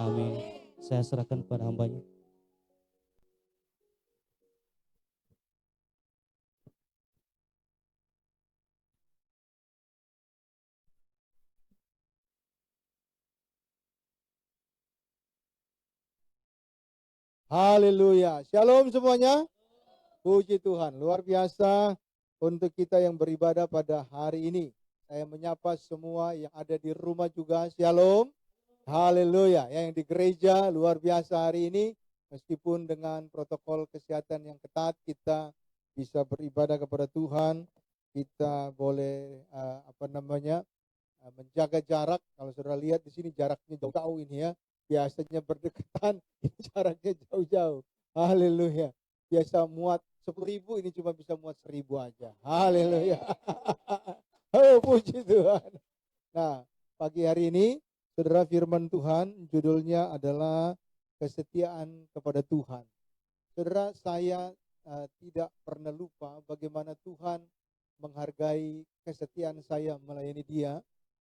Amin. Saya serahkan kepada hambanya. Haleluya. Shalom semuanya. Puji Tuhan. Luar biasa untuk kita yang beribadah pada hari ini. Saya menyapa semua yang ada di rumah juga. Shalom. Haleluya. Yang di gereja luar biasa hari ini. Meskipun dengan protokol kesehatan yang ketat, kita bisa beribadah kepada Tuhan. Kita boleh menjaga jarak. Kalau saudara lihat di sini jaraknya jauh-jauh ini ya. Biasanya berdekatan, ini jaraknya jauh-jauh. Haleluya. Biasa muat 10.000, ini cuma bisa muat 1.000 aja. Haleluya. Oh, puji Tuhan. Nah, pagi hari ini, saudara, firman Tuhan judulnya adalah kesetiaan kepada Tuhan. Saudara, saya tidak pernah lupa bagaimana Tuhan menghargai kesetiaan saya melayani Dia.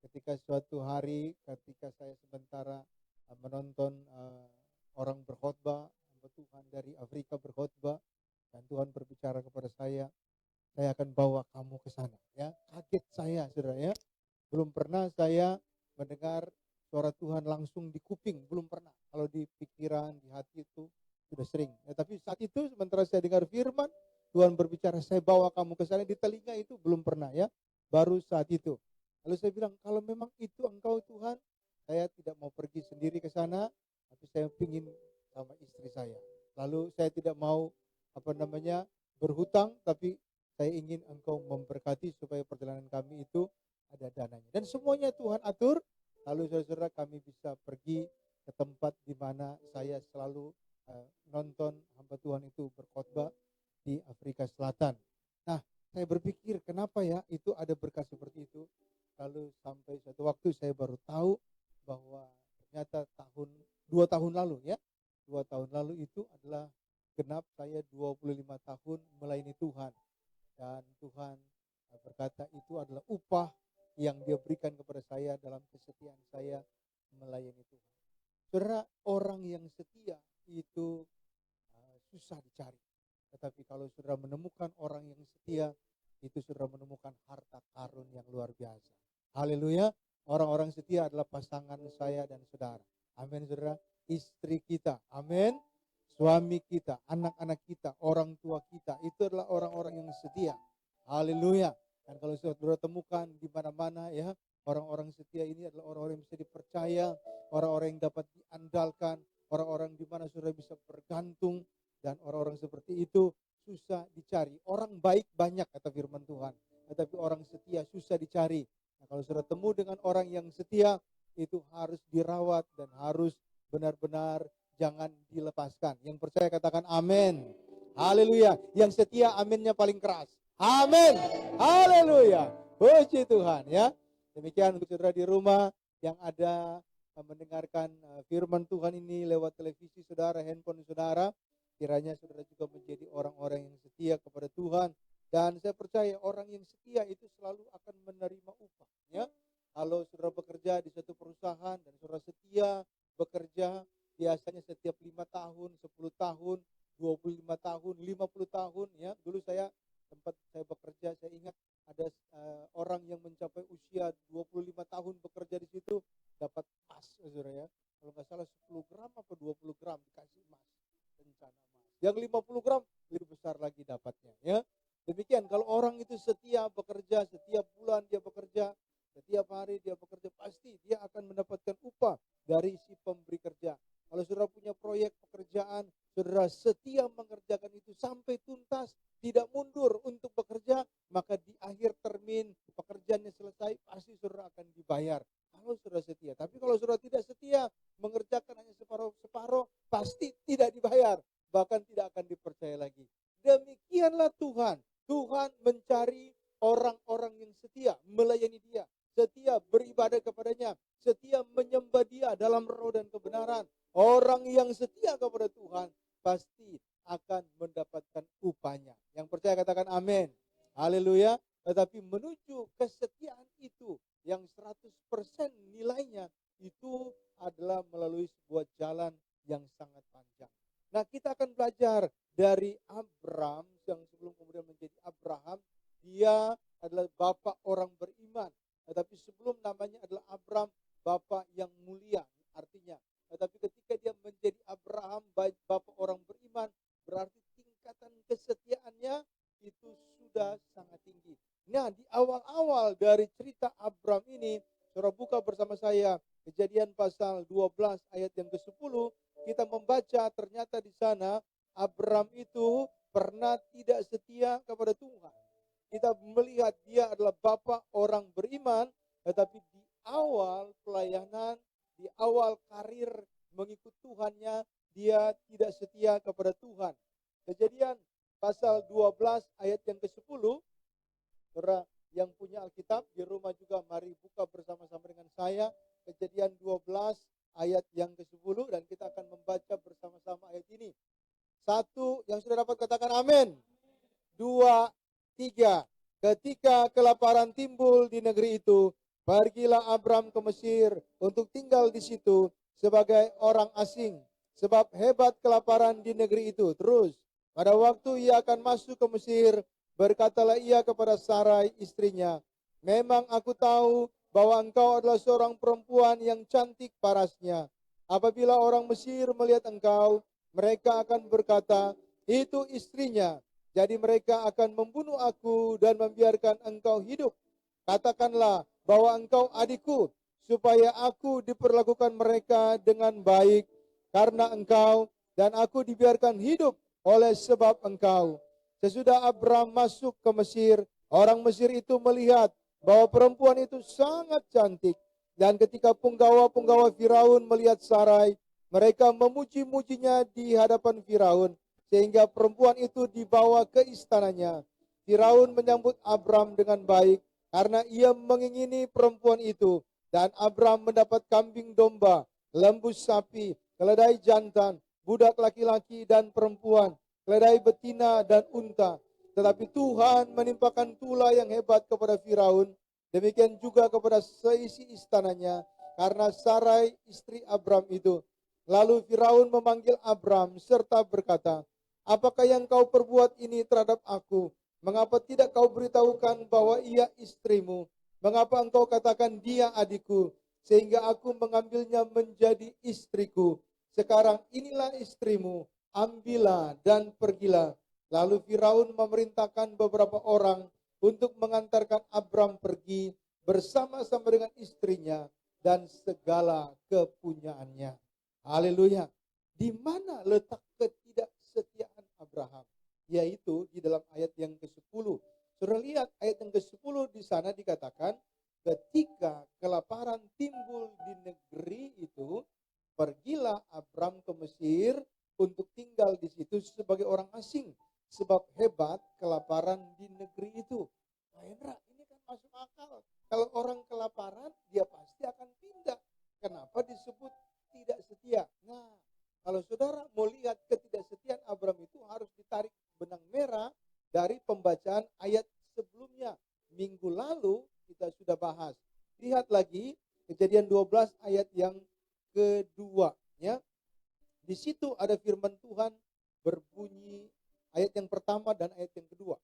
Ketika suatu hari, ketika saya sementara menonton orang berkhotbah, hamba Tuhan dari Afrika berkhotbah, dan Tuhan berbicara kepada saya akan bawa kamu ke sana. Ya, kaget saya, saudara ya. Belum pernah saya mendengar suara Tuhan langsung di kuping, belum pernah. Kalau di pikiran, di hati itu sudah sering. Ya, tapi saat itu sementara saya dengar firman, Tuhan berbicara, saya bawa kamu ke sana, di telinga itu belum pernah ya. Baru saat itu. Lalu saya bilang, kalau memang itu Engkau Tuhan, saya tidak mau pergi sendiri ke sana, tapi saya ingin sama istri saya. Lalu saya tidak mau berhutang, tapi saya ingin Engkau memberkati supaya perjalanan kami itu ada dananya. Dan semuanya Tuhan atur. Lalu saudara-saudara, kami bisa pergi ke tempat di mana saya selalu nonton hamba Tuhan itu berkhotbah di Afrika Selatan. Nah, saya berpikir kenapa ya itu ada berkat seperti itu. Lalu sampai suatu waktu saya baru tahu bahwa ternyata 2 tahun lalu ya. 2 tahun lalu itu adalah genap saya 25 tahun melayani Tuhan. Dan Tuhan berkata itu adalah upah yang Dia berikan kepada saya dalam kesetiaan saya melayani Tuhan. Saudara, orang yang setia itu susah dicari. Tetapi kalau saudara menemukan orang yang setia, itu saudara menemukan harta karun yang luar biasa. Haleluya. Orang-orang setia adalah pasangan saya dan saudara. Amin, saudara. Istri kita. Amin. Suami kita, anak-anak kita, orang tua kita. Itu adalah orang-orang yang setia. Haleluya. Dan kalau saudara temukan di mana-mana ya, orang-orang setia ini adalah orang-orang yang bisa dipercaya, orang-orang yang dapat diandalkan, orang-orang di mana saudara bisa bergantung. Dan orang-orang seperti itu susah dicari. Orang baik banyak kata firman Tuhan. Tetapi orang setia susah dicari. Nah, kalau saudara temu dengan orang yang setia, itu harus dirawat dan harus benar-benar jangan dilepaskan. Yang percaya katakan amin. Haleluya. Yang setia aminnya paling keras. Amin. Haleluya. Puji Tuhan ya. Demikian untuk saudara di rumah yang ada mendengarkan firman Tuhan ini lewat televisi saudara, handphone saudara. Kiranya saudara juga menjadi orang-orang yang setia kepada Tuhan. Dan saya percaya orang yang setia itu selalu akan menerima upah. Ya. Kalau saudara bekerja di suatu perusahaan dan saudara setia bekerja, biasanya setiap 5 tahun, 10 tahun, 25 tahun, 50 tahun. Ya. Dulu tempat saya bekerja, saya ingat ada orang yang mencapai usia 25 tahun bekerja di situ, dapat emas, saudara ya. Kalau nggak salah 10 gram apa 20 gram dikasih emas. Rencana emas. Yang 50 gram lebih besar lagi dapatnya ya. Demikian kalau orang itu setia bekerja, setiap bulan dia bekerja, setiap hari dia bekerja, pasti dia akan mendapatkan upah dari si pemberi kerja. Kalau saudara punya proyek pekerjaan, saudara setia mengerjakan itu sampai tuntas, tidak mundur untuk bekerja, maka di akhir termin pekerjaannya selesai, pasti saudara akan dibayar. Kalau saudara setia. Tapi kalau saudara tidak setia, mengerjakan hanya separuh-separuh, pasti tidak dibayar. Bahkan tidak akan dipercaya lagi. Demikianlah Tuhan. Tuhan mencari orang-orang yang setia, melayani Dia, setia beribadah kepadanya, setia menyembah Dia dalam roh dan kebenaran. Orang yang setia kepada Tuhan pasti akan mendapatkan upahnya. Yang percaya katakan amin. Haleluya. Tetapi menuju kesetiaan itu yang 100% nilainya itu adalah melalui sebuah jalan yang sangat panjang. Nah, kita akan belajar dari Abram yang sebelum kemudian menjadi Abraham. Dia adalah bapak orang beriman. Tetapi sebelum namanya adalah Abram, bapak yang mulia artinya. Tetapi ketika dia menjadi Abraham, bapak orang beriman, berarti tingkatan kesetiaannya itu sudah sangat tinggi. Nah, di awal-awal dari cerita Abram ini, saudara buka bersama saya Kejadian pasal 12 ayat yang ke-10, kita membaca ternyata di sana Abram itu pernah tidak setia kepada Tuhan. Kita melihat dia adalah bapak orang beriman, tetapi di awal pelayanan, di awal karir mengikut Tuhannya, dia tidak setia kepada Tuhan. Kejadian pasal 12 ayat yang ke-10, saudara yang punya Alkitab di rumah juga mari buka bersama-sama dengan saya. Kejadian 12 ayat yang ke-10 dan kita akan membaca bersama-sama ayat ini. 1, yang sudah dapat katakan amin. 2, 3. Ketika kelaparan timbul di negeri itu, pergilah Abram ke Mesir untuk tinggal di situ sebagai orang asing. Sebab hebat kelaparan di negeri itu. Terus, pada waktu ia akan masuk ke Mesir, berkatalah ia kepada Sarai istrinya, memang aku tahu bahwa engkau adalah seorang perempuan yang cantik parasnya. Apabila orang Mesir melihat engkau, mereka akan berkata, itu istrinya. Jadi mereka akan membunuh aku dan membiarkan engkau hidup. Katakanlah bahwa engkau adikku, supaya aku diperlakukan mereka dengan baik, karena engkau dan aku dibiarkan hidup oleh sebab engkau. Sesudah Abram masuk ke Mesir, orang Mesir itu melihat bahwa perempuan itu sangat cantik. Dan ketika punggawa-punggawa Firaun melihat Sarai, mereka memuji-mujinya di hadapan Firaun, sehingga perempuan itu dibawa ke istananya. Firaun menyambut Abram dengan baik, karena ia mengingini perempuan itu. Dan Abram mendapat kambing domba, lembu sapi, keledai jantan, budak laki-laki dan perempuan, keledai betina dan unta. Tetapi Tuhan menimpakan tula yang hebat kepada Firaun, demikian juga kepada seisi istananya, karena Sarai istri Abram itu. Lalu Firaun memanggil Abram serta berkata, apakah yang kau perbuat ini terhadap aku? Mengapa tidak kau beritahukan bahwa ia istrimu? Mengapa engkau katakan dia adikku, sehingga aku mengambilnya menjadi istriku? Sekarang inilah istrimu, ambillah dan pergilah. Lalu Firaun memerintahkan beberapa orang untuk mengantarkan Abram pergi bersama-sama dengan istrinya dan segala kepunyaannya. Haleluya. Di mana letak ketidaksetiaan Abraham? Yaitu di dalam ayat yang ke-10. Saudara lihat ayat yang ke-10 di sana dikatakan, ketika kelaparan timbul di negeri itu, pergilah Abram ke Mesir untuk tinggal di situ sebagai orang asing. Sebab hebat kelaparan di negeri itu. Nah, Hendra, ini kan masuk akal. Kalau orang kelaparan, dia pasti akan pindah. Kenapa disebut tidak setia? Nah, kalau saudara mau lihat ketidaksetiaan Abram itu harus ditarik benang merah dari pembacaan ayat sebelumnya. Minggu lalu kita sudah bahas. Lihat lagi Kejadian 12 ayat yang kedua. Ya. Di situ ada firman Tuhan berbunyi ayat yang pertama dan ayat yang kedua.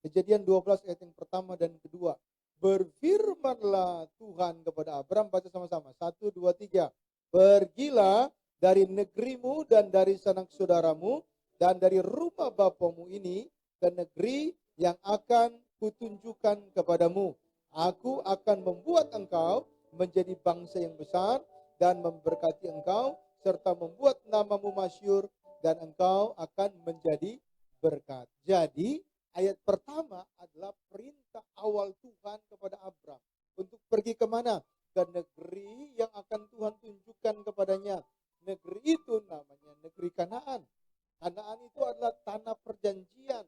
Kejadian 12 ayat yang pertama dan kedua. Berfirmanlah Tuhan kepada Abram, baca sama-sama. 1, 2, 3. Pergilah dari negerimu dan dari sanak saudaramu dan dari rumah bapamu ini ke negeri yang akan kutunjukkan kepadamu. Aku akan membuat engkau menjadi bangsa yang besar dan memberkati engkau serta membuat namamu masyhur dan engkau akan menjadi berkat. Jadi ayat pertama adalah perintah awal Tuhan kepada Abram untuk pergi kemana? Ke negeri yang akan Tuhan tunjukkan kepadanya. Negeri itu namanya negeri Kanaan. Kanaan itu adalah tanah perjanjian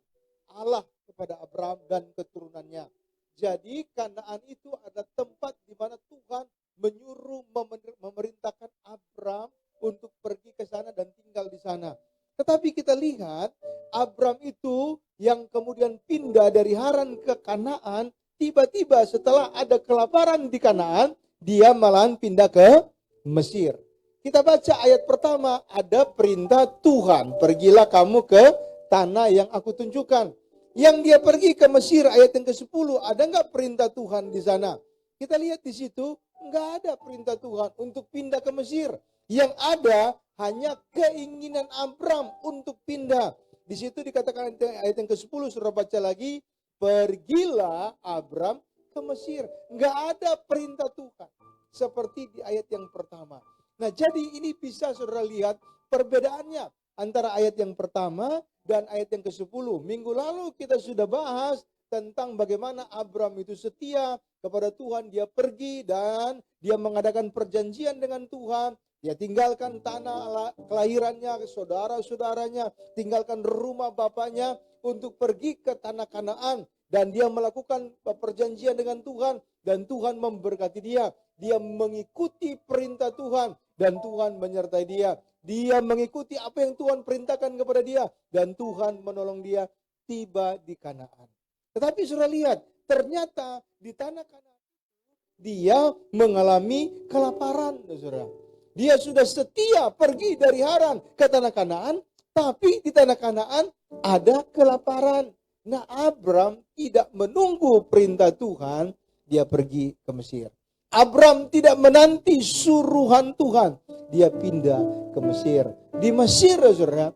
Allah kepada Abram dan keturunannya. Jadi Kanaan itu adalah tempat di mana Tuhan menyuruh memerintahkan Abram untuk pergi ke sana dan tinggal di sana. Tetapi kita lihat Abram itu yang kemudian pindah dari Haran ke Kanaan, tiba-tiba setelah ada kelaparan di Kanaan, dia malahan pindah ke Mesir. Kita baca ayat pertama, ada perintah Tuhan, pergilah kamu ke tanah yang aku tunjukkan. Yang dia pergi ke Mesir, ayat yang ke-10, ada nggak perintah Tuhan di sana? Kita lihat di situ, nggak ada perintah Tuhan untuk pindah ke Mesir. Yang ada hanya keinginan Abram untuk pindah. Di situ dikatakan ayat yang ke-10, saudara baca lagi, pergilah Abram ke Mesir. Nggak ada perintah Tuhan seperti di ayat yang pertama. Nah, jadi ini bisa saudara lihat perbedaannya antara ayat yang pertama dan ayat yang ke-10. Minggu lalu kita sudah bahas tentang bagaimana Abram itu setia kepada Tuhan. Dia pergi dan dia mengadakan perjanjian dengan Tuhan. Dia tinggalkan tanah kelahirannya, saudara-saudaranya, tinggalkan rumah bapaknya untuk pergi ke tanah Kanaan. Dan dia melakukan perjanjian dengan Tuhan dan Tuhan memberkati dia. Dia mengikuti perintah Tuhan dan Tuhan menyertai dia. Dia mengikuti apa yang Tuhan perintahkan kepada dia dan Tuhan menolong dia tiba di Kanaan. Tetapi saudara lihat, ternyata di tanah Kanaan dia mengalami kelaparan, saudara. Dia sudah setia pergi dari Haran ke tanah Kanaan, tapi di tanah Kanaan ada kelaparan. Nah, Abram tidak menunggu perintah Tuhan, dia pergi ke Mesir. Abram tidak menanti suruhan Tuhan, dia pindah ke Mesir. Di Mesir, saudara,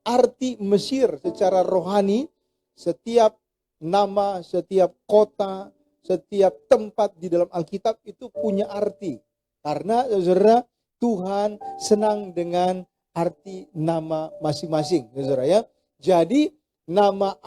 arti Mesir secara rohani, setiap nama, setiap kota, setiap tempat di dalam Alkitab itu punya arti. Karena, saudara, Tuhan senang dengan arti nama masing-masing, saudara ya. Jadi nama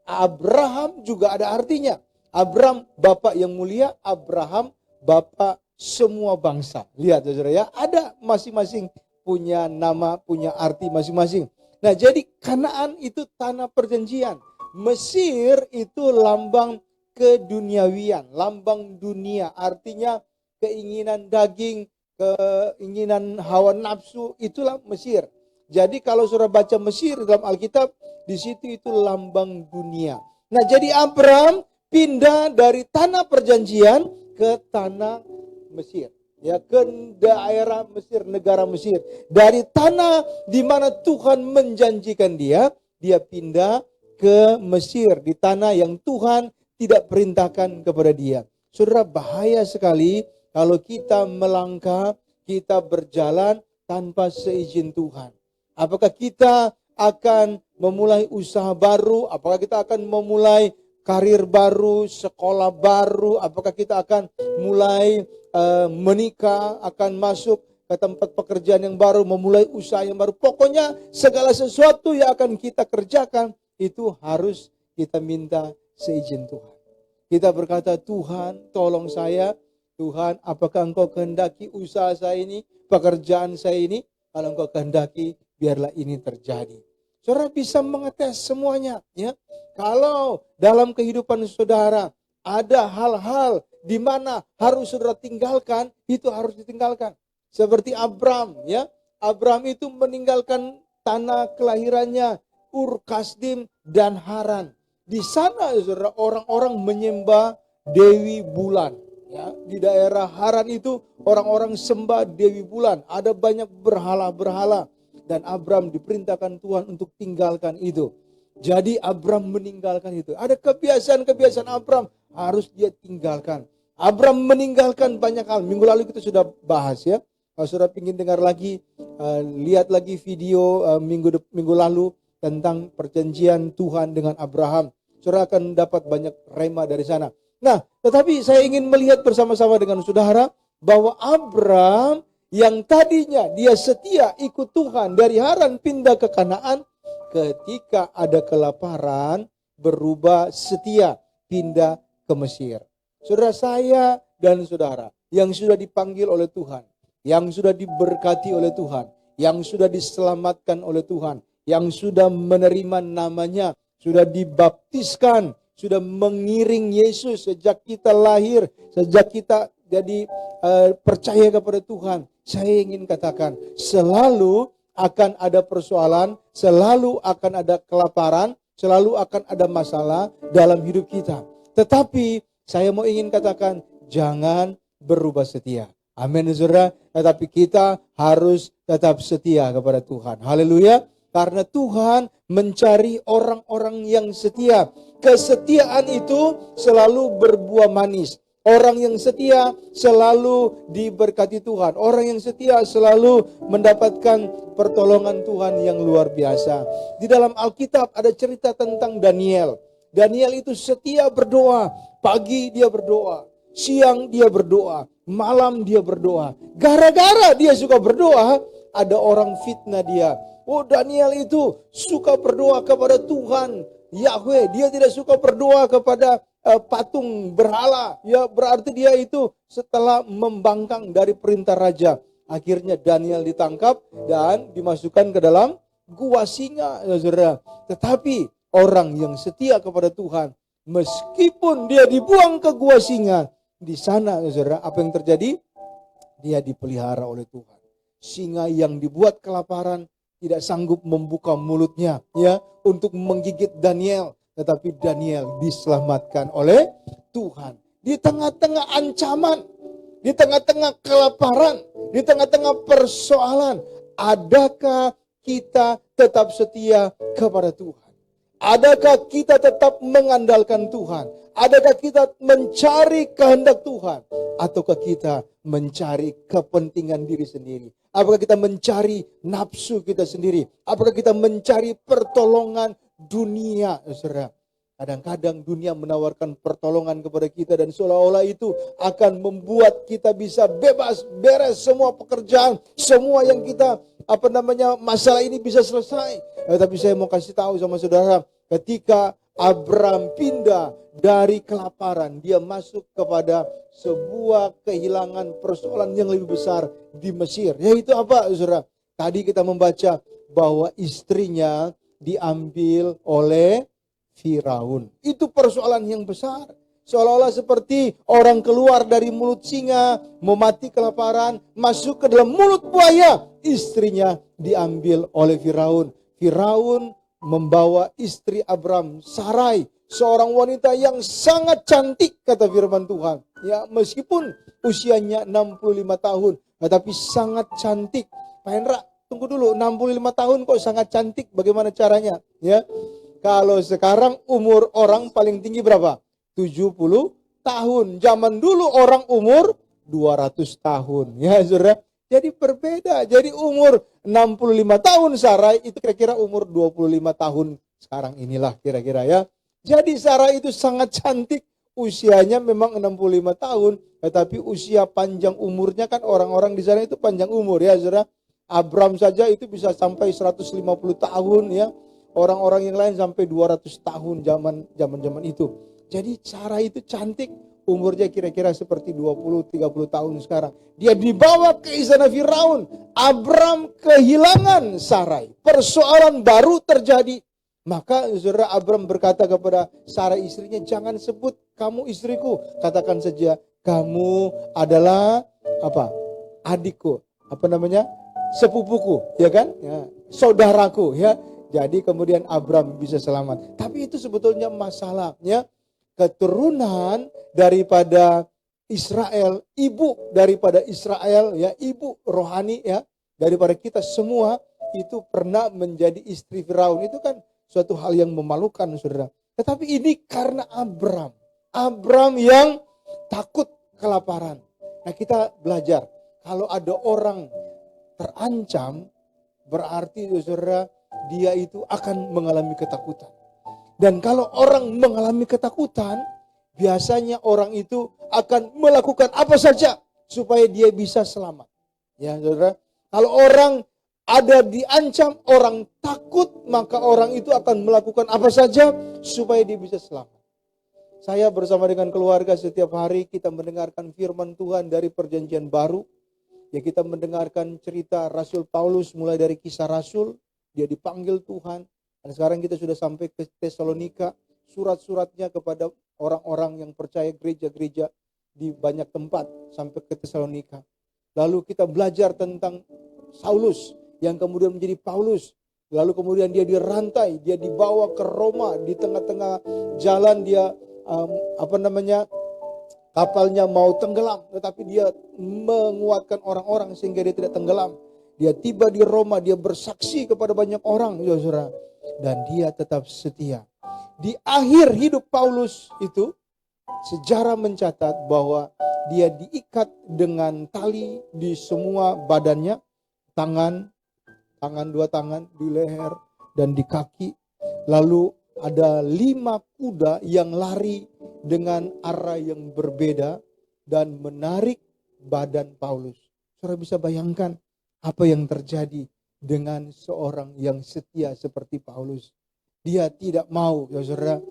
Abraham juga ada artinya. Abram Bapak yang mulia, Abraham Bapak semua bangsa. Lihat saudara ya, ada masing-masing punya nama, punya arti masing-masing. Nah, jadi Kanaan itu tanah perjanjian. Mesir itu lambang keduniawian, lambang dunia, artinya keinginan daging, keinginan hawa nafsu, itulah Mesir. Jadi kalau saudara baca Mesir dalam Alkitab, di situ itu lambang dunia. Nah, jadi Abram pindah dari tanah perjanjian ke tanah Mesir. Ya, ke daerah Mesir, negara Mesir. Dari tanah di mana Tuhan menjanjikan dia pindah ke Mesir, di tanah yang Tuhan tidak perintahkan kepada dia. Saudara, bahaya sekali kalau kita melangkah, kita berjalan tanpa seizin Tuhan. Apakah kita akan memulai usaha baru? Apakah kita akan memulai karir baru, sekolah baru? Apakah kita akan mulai menikah, akan masuk ke tempat pekerjaan yang baru, memulai usaha yang baru? Pokoknya segala sesuatu yang akan kita kerjakan, itu harus kita minta seizin Tuhan. Kita berkata, Tuhan tolong saya. Tuhan, apakah Engkau kehendaki usaha saya ini, pekerjaan saya ini? Kalau Engkau kehendaki, biarlah ini terjadi. Saudara bisa mengetes semuanya. Ya. Kalau dalam kehidupan saudara ada hal-hal di mana harus saudara tinggalkan, itu harus ditinggalkan. Seperti Abram, ya. Abram itu meninggalkan tanah kelahirannya, Ur Kasdim dan Haran. Di sana saudara orang-orang menyembah Dewi Bulan. Ya, di daerah Haran itu orang-orang sembah Dewi Bulan. Ada banyak berhala-berhala. Dan Abram diperintahkan Tuhan untuk tinggalkan itu. Jadi Abram meninggalkan itu. Ada kebiasaan-kebiasaan Abram harus dia tinggalkan. Abram meninggalkan banyak hal. Minggu lalu kita sudah bahas ya. Kalau saudara ingin dengar lagi, lihat lagi video minggu lalu tentang perjanjian Tuhan dengan Abraham. Saudara akan dapat banyak rema dari sana. Nah, tetapi saya ingin melihat bersama-sama dengan saudara bahwa Abram yang tadinya dia setia ikut Tuhan dari Haran pindah ke Kanaan, ketika ada kelaparan berubah setia pindah ke Mesir. Saudara saya dan saudara yang sudah dipanggil oleh Tuhan, yang sudah diberkati oleh Tuhan, yang sudah diselamatkan oleh Tuhan, yang sudah menerima namanya, sudah dibaptiskan, sudah mengiring Yesus sejak kita lahir, sejak kita jadi percaya kepada Tuhan. Saya ingin katakan, selalu akan ada persoalan, selalu akan ada kelaparan, selalu akan ada masalah dalam hidup kita. Tetapi saya mau ingin katakan, jangan berubah setia. Amin, saudara. Tetapi kita harus tetap setia kepada Tuhan. Haleluya. Karena Tuhan mencari orang-orang yang setia. Kesetiaan itu selalu berbuah manis. Orang yang setia selalu diberkati Tuhan. Orang yang setia selalu mendapatkan pertolongan Tuhan yang luar biasa. Di dalam Alkitab ada cerita tentang Daniel. Daniel itu setia berdoa. Pagi dia berdoa. Siang dia berdoa. Malam dia berdoa. Gara-gara dia suka berdoa, ada orang fitnah dia. Oh, Daniel itu suka berdoa kepada Tuhan Yahweh. Dia tidak suka berdoa kepada patung berhala. Ya, berarti dia itu setelah membangkang dari perintah raja. Akhirnya Daniel ditangkap dan dimasukkan ke dalam gua singa, saudara. Tetapi orang yang setia kepada Tuhan, meskipun dia dibuang ke gua singa, di sana, saudara, apa yang terjadi? Dia dipelihara oleh Tuhan. Singa yang dibuat kelaparan tidak sanggup membuka mulutnya, ya, untuk menggigit Daniel. Tetapi Daniel diselamatkan oleh Tuhan. Di tengah-tengah ancaman, di tengah-tengah kelaparan, di tengah-tengah persoalan, adakah kita tetap setia kepada Tuhan? Adakah kita tetap mengandalkan Tuhan? Adakah kita mencari kehendak Tuhan? Ataukah kita mencari kepentingan diri sendiri? Apakah kita mencari nafsu kita sendiri? Apakah kita mencari pertolongan dunia, saudara? Kadang-kadang dunia menawarkan pertolongan kepada kita dan seolah-olah itu akan membuat kita bisa bebas, beres semua pekerjaan, semua yang kita masalah ini bisa selesai. Tapi saya mau kasih tahu sama saudara, ketika Abram pindah dari kelaparan, dia masuk kepada sebuah kehilangan persoalan yang lebih besar di Mesir. Yaitu apa, saudara? Tadi kita membaca bahwa istrinya diambil oleh Firaun. Itu persoalan yang besar. Seolah-olah seperti orang keluar dari mulut singa, memati kelaparan, masuk ke dalam mulut buaya. Istrinya diambil oleh Firaun. Firaun membawa istri Abram, Sarai, seorang wanita yang sangat cantik, kata firman Tuhan. Ya, meskipun usianya 65 tahun, tetapi sangat cantik. Pak Hendra, tunggu dulu, 65 tahun kok sangat cantik, bagaimana caranya? Ya, kalau sekarang umur orang paling tinggi berapa? 70 tahun. Zaman dulu orang umur 200 tahun. Ya, saudara. Jadi berbeda. Jadi umur 65 tahun Sarai itu kira-kira umur 25 tahun sekarang inilah kira-kira, ya. Jadi Sarai itu sangat cantik. Usianya memang 65 tahun. Tetapi usia panjang umurnya kan orang-orang di sana itu panjang umur, ya, saudara. Abram saja itu bisa sampai 150 tahun, ya. Orang-orang yang lain sampai 200 tahun zaman itu. Jadi Sarai itu cantik. Umurnya kira-kira seperti 20-30 tahun sekarang. Dia dibawa ke istana Firaun. Abram kehilangan Sarai. Persoalan baru terjadi. Maka saudara Abram berkata kepada Sarai istrinya, jangan sebut kamu istriku. Katakan saja kamu adalah adikku. Sepupuku, ya kan? Ya, saudaraku, ya. Jadi kemudian Abram bisa selamat. Tapi itu sebetulnya masalahnya. Keturunan daripada Israel, ibu daripada Israel, ya, ibu rohani, ya, daripada kita semua itu pernah menjadi istri Firaun. Itu kan suatu hal yang memalukan, saudara. Tetapi ini karena Abram yang takut kelaparan. Nah, kita belajar kalau ada orang terancam, berarti, saudara, dia itu akan mengalami ketakutan. Dan kalau orang mengalami ketakutan, biasanya orang itu akan melakukan apa saja supaya dia bisa selamat. Ya, saudara. Kalau orang ada diancam, orang takut, maka orang itu akan melakukan apa saja supaya dia bisa selamat. Saya bersama dengan keluarga setiap hari kita mendengarkan firman Tuhan dari Perjanjian Baru. Ya, kita mendengarkan cerita Rasul Paulus mulai dari Kisah Rasul, dia dipanggil Tuhan. Dan sekarang kita sudah sampai ke Tesalonika, surat-suratnya kepada orang-orang yang percaya, gereja-gereja di banyak tempat sampai ke Tesalonika. Lalu kita belajar tentang Saulus yang kemudian menjadi Paulus. Lalu kemudian dia dirantai, dia dibawa ke Roma, di tengah-tengah jalan dia Kapalnya mau tenggelam, tetapi dia menguatkan orang-orang sehingga dia tidak tenggelam. Dia tiba di Roma, dia bersaksi kepada banyak orang, saudara. Dan dia tetap setia. Di akhir hidup Paulus itu, sejarah mencatat bahwa dia diikat dengan tali di semua badannya, dua tangan, di leher, dan di kaki. Lalu ada 5 kuda yang lari dengan arah yang berbeda dan menarik badan Paulus. Saudara bisa bayangkan apa yang terjadi dengan seorang yang setia seperti Paulus. Dia tidak mau, ya saudara,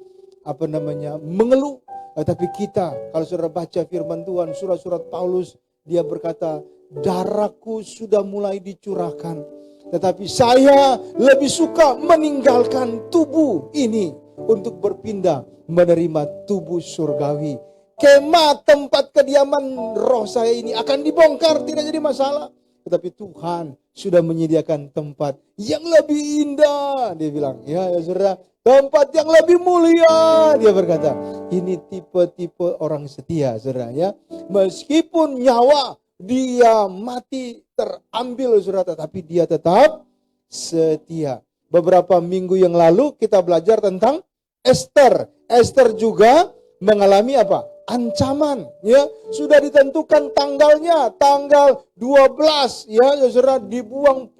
mengeluh. Tapi kita, kalau saudara baca firman Tuhan, surat-surat Paulus, dia berkata, darahku sudah mulai dicurahkan. Tetapi saya lebih suka meninggalkan tubuh ini untuk berpindah menerima tubuh surgawi. Kemah tempat kediaman roh saya ini akan dibongkar, tidak jadi masalah. Tetapi Tuhan sudah menyediakan tempat yang lebih indah. Dia bilang, ya saudara, tempat yang lebih mulia. Dia berkata, ini tipe-tipe orang setia, saudara ya. Meskipun nyawa dia mati terambil, saudara, tetapi dia tetap setia. Beberapa minggu yang lalu kita belajar tentang Esther. Esther juga mengalami apa? Ancaman, ya. Sudah ditentukan tanggalnya, tanggal 12, ya, saudara, dibuang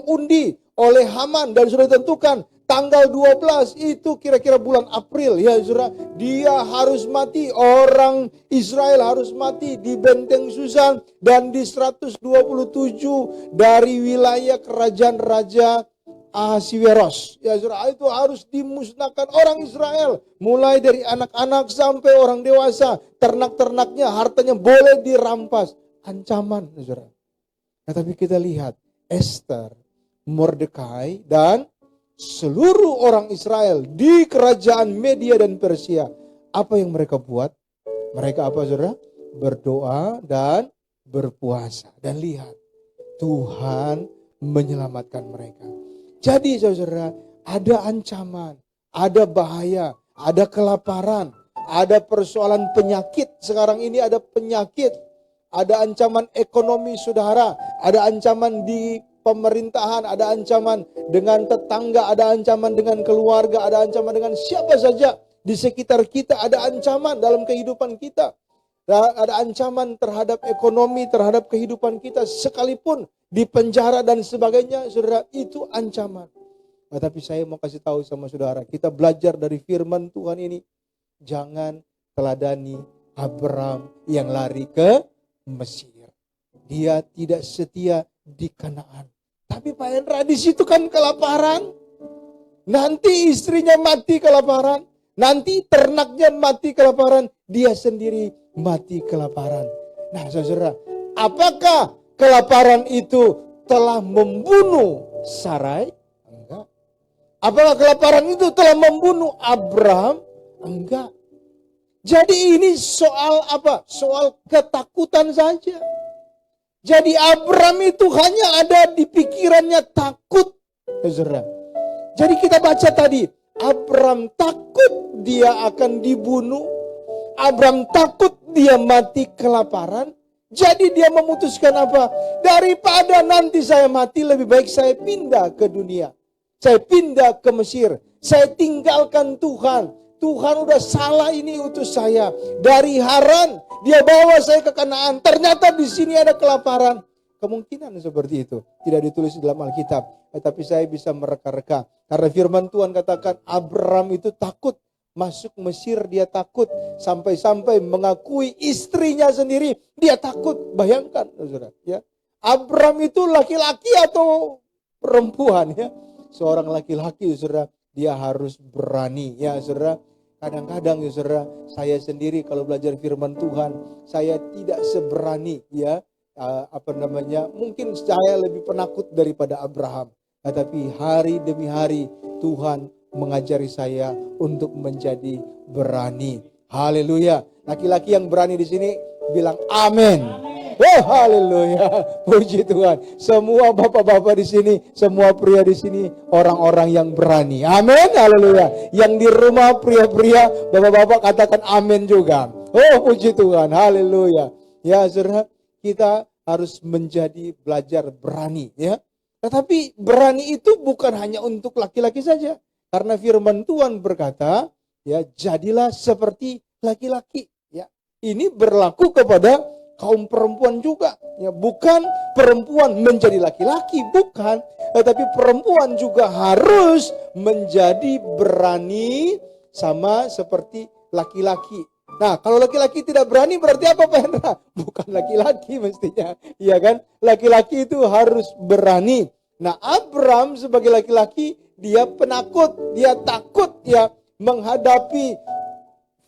undi oleh Haman, dan sudah ditentukan tanggal 12 itu kira-kira bulan April, ya, saudara. Dia harus mati, orang Israel harus mati di benteng Susan dan di 127 dari wilayah kerajaan Raja Ahasiweros. Ya saudara, itu harus dimusnahkan orang Israel. Mulai dari anak-anak sampai orang dewasa. Ternak-ternaknya, hartanya boleh dirampas. Ancaman, saudara. Nah, tapi kita lihat Esther, Mordekai, dan seluruh orang Israel di kerajaan Media dan Persia. Apa yang mereka buat? Mereka apa, saudara? Berdoa dan berpuasa. Dan lihat, Tuhan menyelamatkan mereka. Jadi saudara, ada ancaman, ada bahaya, ada kelaparan, ada persoalan penyakit. Sekarang ini ada penyakit, ada ancaman ekonomi saudara, ada ancaman di pemerintahan, ada ancaman dengan tetangga, ada ancaman dengan keluarga, ada ancaman dengan siapa saja di sekitar kita, ada ancaman dalam kehidupan kita. Ada ancaman terhadap ekonomi, terhadap kehidupan kita, sekalipun di penjara dan sebagainya, saudara, itu ancaman. Nah, tapi saya mau kasih tahu sama saudara, kita belajar dari firman Tuhan ini, jangan teladani Abraham yang lari ke Mesir. Dia tidak setia di Kanaan. Tapi Pak Hendra, di situ kan kelaparan. Nanti istrinya mati kelaparan, nanti ternaknya mati kelaparan, dia sendiri mati kelaparan. Nah, saudara, apakah kelaparan itu telah membunuh Sarai? Enggak. Apakah kelaparan itu telah membunuh Abraham? Enggak. Jadi ini soal apa? Soal ketakutan saja. Jadi Abraham itu hanya ada di pikirannya takut, saudara. Jadi kita baca tadi, Abraham takut dia akan dibunuh. Abraham takut dia mati kelaparan. Jadi dia memutuskan apa? Daripada nanti saya mati, lebih baik saya pindah ke dunia. Saya pindah ke Mesir. Saya tinggalkan Tuhan. Tuhan udah salah ini utus saya. Dari Haran, dia bawa saya ke Kanaan. Ternyata di sini ada kelaparan. Kemungkinan seperti itu. Tidak ditulis di dalam Alkitab. Tapi saya bisa mereka-reka. Karena firman Tuhan katakan Abraham itu takut. Masuk Mesir dia takut. Sampai-sampai mengakui istrinya sendiri. Dia takut. Bayangkan, saudara. Ya. Abraham itu laki-laki atau perempuan? Ya. Seorang laki-laki, saudara. Dia harus berani. Ya, saudara. Kadang-kadang, ya, saudara. Saya sendiri kalau belajar firman Tuhan. Saya tidak seberani. Ya. Mungkin saya lebih penakut daripada Abraham. Tetapi hari demi hari Tuhan mengajari saya untuk menjadi berani. Haleluya. Laki-laki yang berani di sini bilang amin. Oh, haleluya. Puji Tuhan. Semua bapak-bapak di sini, semua pria di sini orang-orang yang berani. Amin. Haleluya. Yang di rumah pria-pria, bapak-bapak katakan amin juga. Oh, puji Tuhan. Haleluya. Ya, saudara, kita harus menjadi belajar berani, ya. Tetapi berani itu bukan hanya untuk laki-laki saja. Karena firman Tuhan berkata, ya, jadilah seperti laki-laki, ya. Ini berlaku kepada kaum perempuan juga, ya. Bukan perempuan menjadi laki-laki, bukan. Tetapi perempuan juga harus menjadi berani sama seperti laki-laki. Nah, kalau laki-laki tidak berani berarti apa, Pak Hendra? Bukan laki-laki mestinya, iya kan? Laki-laki itu harus berani. Nah, Abram sebagai laki-laki, dia penakut, dia takut ya menghadapi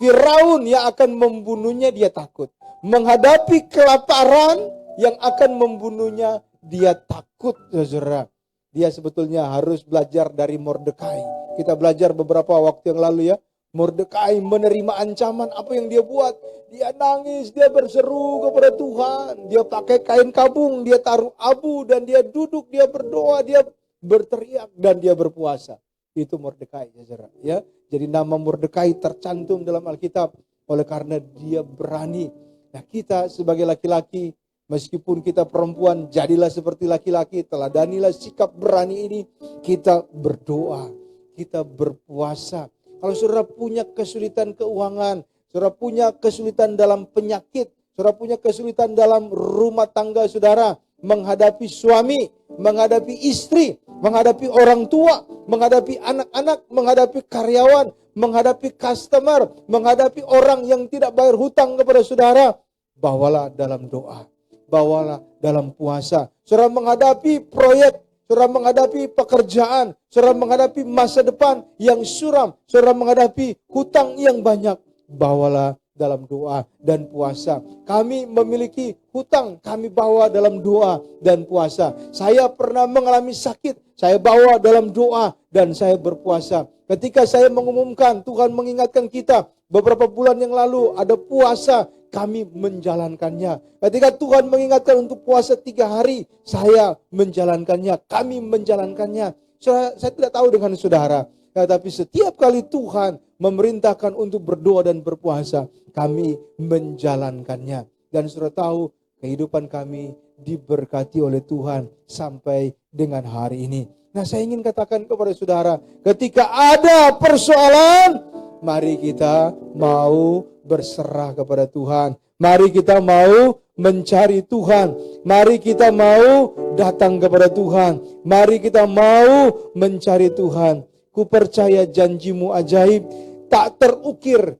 Firaun yang akan membunuhnya, dia takut. Menghadapi kelaparan yang akan membunuhnya, dia takut, saudara. Dia sebetulnya harus belajar dari Mordekai. Kita belajar beberapa waktu yang lalu ya. Mordekai menerima ancaman, apa yang dia buat? Dia nangis, dia berseru kepada Tuhan. Dia pakai kain kabung, dia taruh abu, dan dia duduk, dia berdoa, dia berteriak, dan dia berpuasa. Itu Mordekai, saudara. Ya, jadi nama Mordekai tercantum dalam Alkitab oleh karena dia berani. Nah, kita sebagai laki-laki, meskipun kita perempuan, jadilah seperti laki-laki, teladanilah sikap berani ini. Kita berdoa, kita berpuasa. Kalau saudara punya kesulitan keuangan, saudara punya kesulitan dalam penyakit, saudara punya kesulitan dalam rumah tangga saudara, menghadapi suami, menghadapi istri, menghadapi orang tua, menghadapi anak-anak, menghadapi karyawan, menghadapi customer, menghadapi orang yang tidak bayar hutang kepada saudara, bawalah dalam doa, bawalah dalam puasa. Saudara menghadapi proyek, saudara menghadapi pekerjaan, saudara menghadapi masa depan yang suram, saudara menghadapi hutang yang banyak, bawalah dalam doa dan puasa. Kami memiliki hutang, kami bawa dalam doa dan puasa. Saya pernah mengalami sakit, saya bawa dalam doa dan saya berpuasa. Ketika saya mengumumkan, Tuhan mengingatkan kita, beberapa bulan yang lalu ada puasa, kami menjalankannya. Ketika Tuhan mengingatkan untuk puasa 3 hari, saya menjalankannya, kami menjalankannya. Saya tidak tahu dengan saudara, tetapi setiap kali Tuhan memerintahkan untuk berdoa dan berpuasa, kami menjalankannya. Dan saudara tahu, kehidupan kami diberkati oleh Tuhan sampai dengan hari ini. Nah, saya ingin katakan kepada saudara, ketika ada persoalan, mari kita mau berserah kepada Tuhan. Mari kita mau mencari Tuhan. Mari kita mau datang kepada Tuhan. Mari kita mau mencari Tuhan. Ku percaya janjimu ajaib, tak terukir,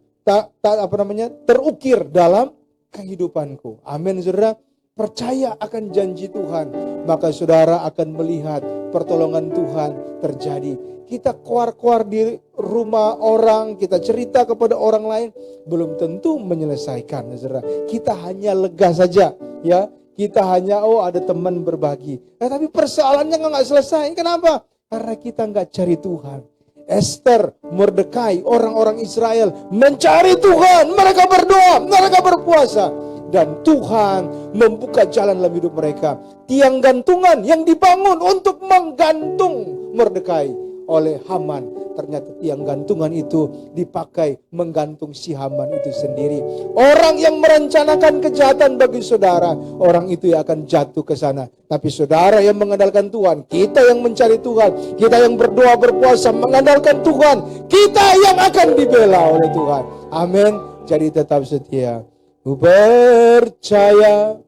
terukir dalam kehidupanku. Amin, saudara. Percaya akan janji Tuhan, maka saudara akan melihat pertolongan Tuhan terjadi. Kita keluar-keluar di rumah orang, kita cerita kepada orang lain, belum tentu menyelesaikan, saudara. Kita hanya lega saja, ya. Kita hanya ada teman berbagi. Tapi persoalannya nggak selesai. Kenapa? Karena kita nggak cari Tuhan. Esther, Mordekai, orang-orang Israel mencari Tuhan. Mereka berdoa, mereka berpuasa. Dan Tuhan membuka jalan dalam hidup mereka. Tiang gantungan yang dibangun untuk menggantung Mordekai oleh Haman, ternyata tiang gantungan itu dipakai menggantung si Haman itu sendiri. Orang yang merencanakan kejahatan bagi saudara, orang itu yang akan jatuh ke sana. Tapi saudara yang mengandalkan Tuhan, kita yang mencari Tuhan, kita yang berdoa berpuasa mengandalkan Tuhan, kita yang akan dibela oleh Tuhan. Amin. Jadi tetap setia. Ku percaya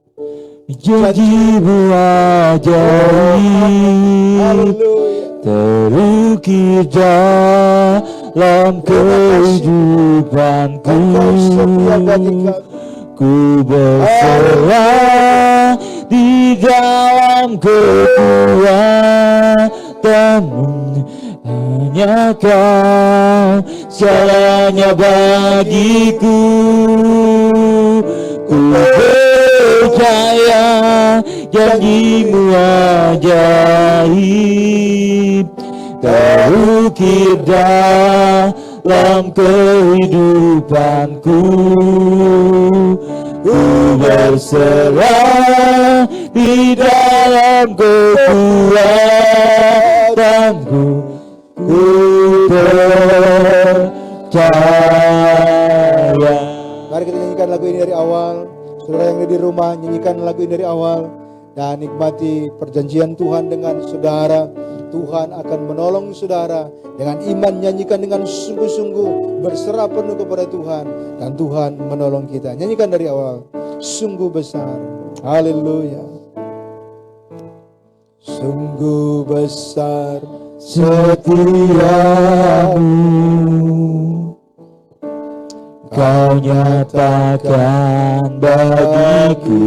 janji-Mu ajaib, terukir dalam kehidupanku. Ku berserah di dalam kekuatan-Mu. Hanya Kau segalanya bagiku. Ku percaya janji-Mu ajaib, terukir dalam kehidupanku. Ku berserah di dalam kekuatan-Mu. Ku percaya. Mari Mari kita nyanyikan lagu ini dari awal. Saudara yang ada di rumah, nyanyikan lagu ini dari awal. Dan nikmati perjanjian Tuhan dengan saudara. Tuhan akan menolong saudara. Dengan iman nyanyikan dengan sungguh-sungguh. Berserah penuh kepada Tuhan. Dan Tuhan menolong kita. Nyanyikan dari awal. Sungguh besar. Haleluya. Sungguh besar setiamu, Kau nyatakan bagiku.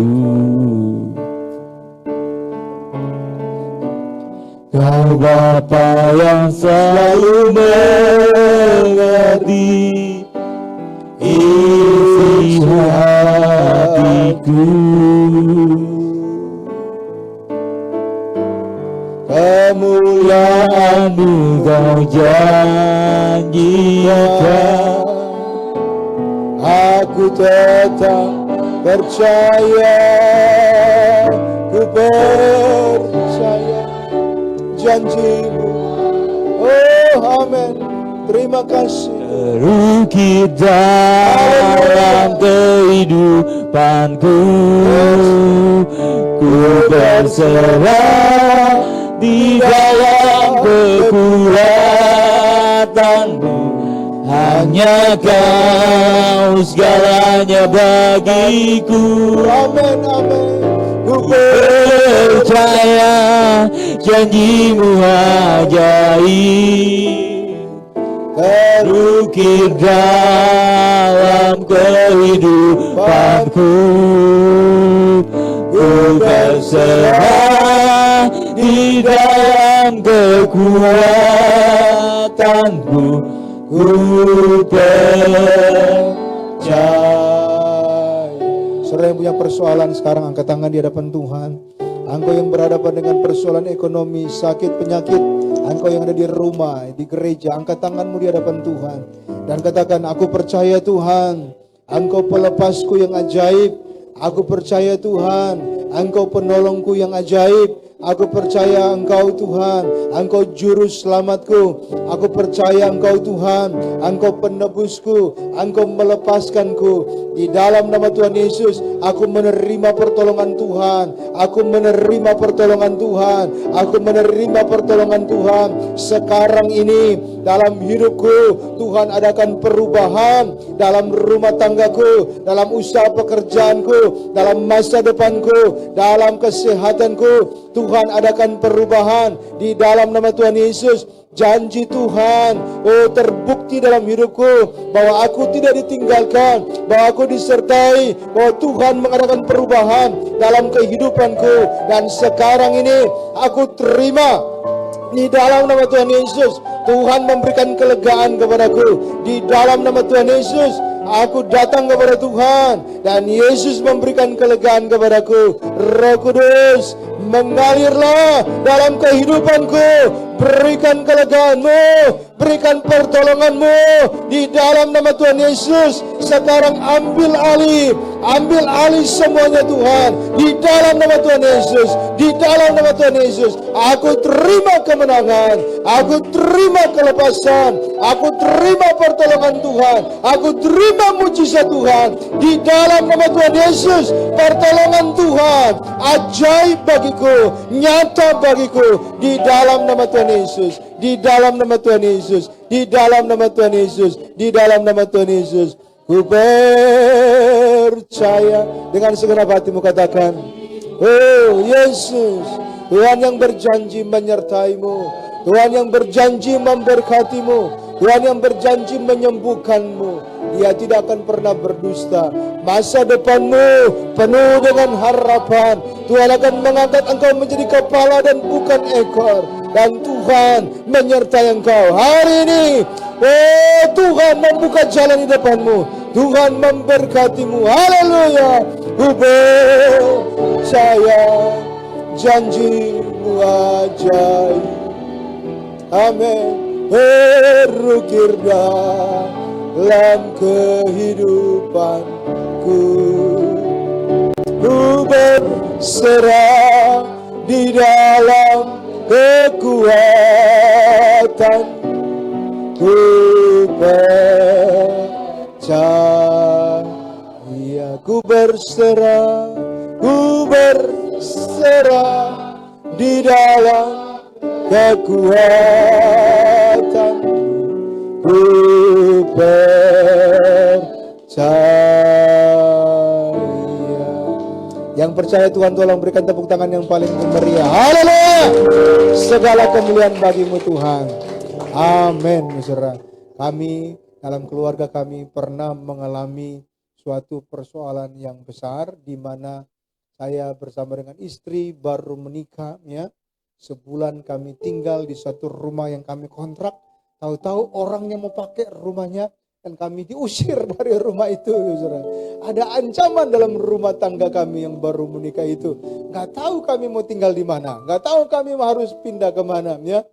Kau Bapa yang selalu mengerti isi hatiku. Kemuliaan-Mu Kau janjikan, aku tetap percaya, ku percaya janji-Mu. Oh amin. Terima kasih. terukir dalam kehidupanku, ku berserah di dalam kekuatan-Mu. Hanya Kau segalanya bagiku. Amin, amin. Ku Percaya janji-Mu ajaib, terukir dalam kehidupanku. Ku berserah di dalam kekuatan-Mu. Ku percaya. Saudara yang punya persoalan sekarang angkat tangan di hadapan Tuhan. Engkau yang berhadapan dengan persoalan ekonomi, sakit, penyakit. Engkau yang ada di rumah, di gereja, angkat tanganmu di hadapan Tuhan. Dan katakan, aku percaya Tuhan, Engkau pelepasku yang ajaib. Aku percaya Tuhan, Engkau penolongku yang ajaib. Aku percaya Engkau Tuhan, Engkau juru selamatku. Aku percaya Engkau Tuhan, Engkau penebusku, Engkau melepaskanku. Di dalam nama Tuhan Yesus, aku menerima pertolongan Tuhan. Aku menerima pertolongan Tuhan. Aku menerima pertolongan Tuhan. Sekarang ini dalam hidupku, Tuhan adakan perubahan dalam rumah tanggaku, dalam usaha pekerjaanku, dalam masa depanku, dalam kesehatanku. Tuhan adakan perubahan di dalam nama Tuhan Yesus. Janji Tuhan, oh terbukti dalam hidupku bahwa aku tidak ditinggalkan, bahwa aku disertai, bahwa Tuhan mengadakan perubahan dalam kehidupanku. Dan sekarang ini aku terima di dalam nama Tuhan Yesus. Tuhan memberikan kelegaan kepadaku di dalam nama Tuhan Yesus. Aku datang kepada Tuhan dan Yesus memberikan kelegaan kepadaku. Roh Kudus, mengalirlah dalam kehidupanku. Berikan kelegaan-Mu, berikan pertolongan-Mu di dalam nama Tuhan Yesus. Sekarang ambil alih semuanya Tuhan di dalam nama Tuhan Yesus. Di dalam nama Tuhan Yesus, aku terima kemenangan, aku terima kelepasan, aku terima pertolongan Tuhan, aku terima mujizat Tuhan di dalam nama Tuhan Yesus. Pertolongan Tuhan ajaib bagiku, nyata bagiku di dalam nama Tuhan Yesus, di dalam nama Tuhan Yesus, di dalam nama Tuhan Yesus, di dalam nama Tuhan Yesus. Ku percaya. Dengan segenap hatimu katakan, oh Yesus, Tuhan yang berjanji menyertai-Mu, Tuhan yang berjanji memberkati-Mu, Tuhan yang berjanji menyembuhkan-Mu. Dia tidak akan pernah berdusta. Masa depanmu penuh dengan harapan. Tuhan akan mengangkat engkau menjadi kepala dan bukan ekor. Dan Tuhan menyertai engkau hari ini. Oh Tuhan membuka jalan di depanmu. Tuhan memberkatimu. Haleluya. Ku percaya janji-Mu ajaib. Amin. Terukir dalam kehidupanku. Ku berserah di dalam kekuatan. Ku percaya. ku berserah di dalam kekuatan, ku percaya. Yang percaya Tuhan tolong berikan tepuk tangan yang paling meriah. Haleluya. Segala kemuliaan bagimu Tuhan. Amin. Saudara, kami dalam keluarga kami pernah mengalami suatu persoalan yang besar di mana saya bersama dengan istri baru menikah ya. Sebulan kami tinggal di satu rumah yang kami kontrak. Tahu-tahu orangnya mau pakai rumahnya dan kami diusir dari rumah itu. Saudara. Ada ancaman dalam rumah tangga kami yang baru menikah itu. Gak tahu kami mau tinggal di mana. Gak tahu kami harus pindah kemana ya.